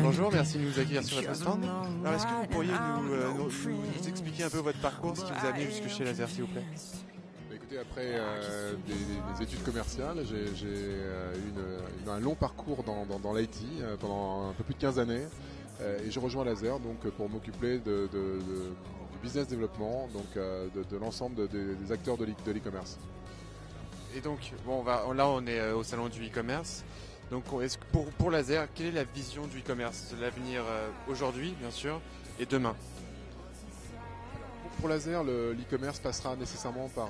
Bonjour, merci de nous accueillir sur votre stand. Alors, est-ce que vous pourriez nous expliquer un peu votre parcours, ce qui vous a amené jusque chez Laser, s'il vous plaît? Écoutez, après des études commerciales, j'ai eu un long parcours dans l'IT pendant un peu plus de 15 années et j'ai rejoint Laser donc, pour m'occuper du business développement, donc de l'ensemble des acteurs de l'e-commerce. Et donc, bon, là on est au salon du e-commerce. Donc, est-ce que pour Laser, quelle est la vision du e-commerce, de l'avenir aujourd'hui, bien sûr, et demain? Pour Laser, l'e-commerce passera nécessairement par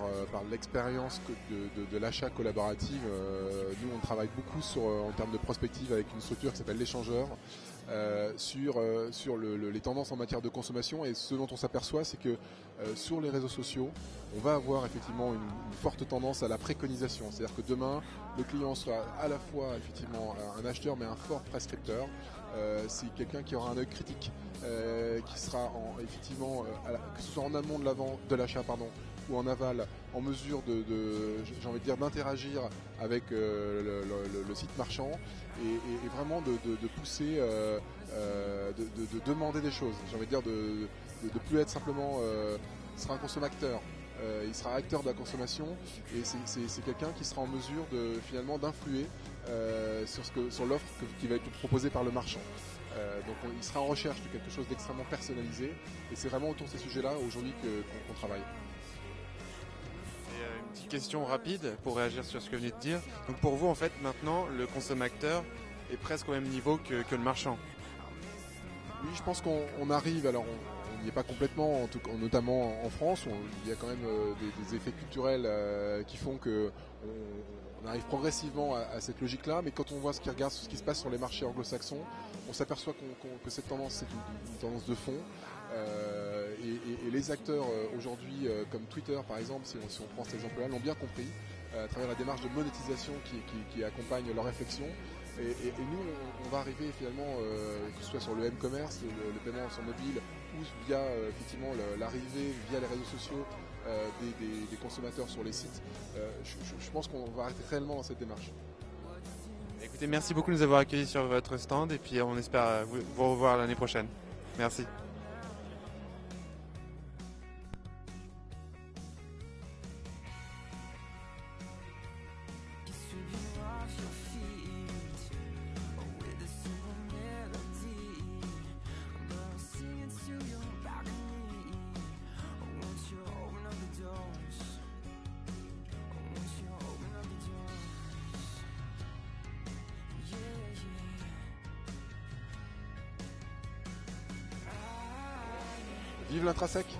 l'expérience de l'achat collaborative. Nous, on travaille beaucoup en termes de prospective avec une structure qui s'appelle l'échangeur, sur les tendances en matière de consommation. Et ce dont on s'aperçoit, c'est que sur les réseaux sociaux, on va avoir effectivement une forte tendance à la préconisation. C'est-à-dire que demain, le client sera à la fois effectivement un acheteur, mais un fort prescripteur. C'est quelqu'un qui aura un œil critique, qui sera effectivement, que ce soit en amont de l'achat ou en aval, en mesure j'ai envie de dire, d'interagir avec le site marchand et vraiment de pousser, de demander des choses. J'ai envie de dire de plus être simplement, il sera un consommateur. Il sera acteur de la consommation et c'est quelqu'un qui sera en mesure finalement d'influer sur l'offre qui va être proposée par le marchand. Donc il sera en recherche de quelque chose d'extrêmement personnalisé et c'est vraiment autour de ces sujets-là aujourd'hui qu'on travaille. Et une petite question rapide pour réagir sur ce que vous venez de dire. Donc pour vous, en fait, maintenant, le consommateur est presque au même niveau que le marchand. Oui, je pense qu'on arrive, alors on n'y est pas complètement, notamment en France, où il y a quand même des effets culturels qui font qu'on arrive progressivement à cette logique-là, mais quand on voit ce qui se passe sur les marchés anglo-saxons, on s'aperçoit que cette tendance, c'est une tendance de fond. Et les acteurs aujourd'hui, comme Twitter par exemple, si on prend cet exemple-là, l'ont bien compris, à travers la démarche de monétisation qui accompagne leur réflexion. Et nous, on va arriver finalement, que ce soit sur le m-commerce, le paiement sur mobile, ou via effectivement l'arrivée via les réseaux sociaux des consommateurs sur les sites. Je pense qu'on va arrêter réellement dans cette démarche. Écoutez, merci beaucoup de nous avoir accueillis sur votre stand et puis on espère vous revoir l'année prochaine. Merci. Vive l'intrinsèque!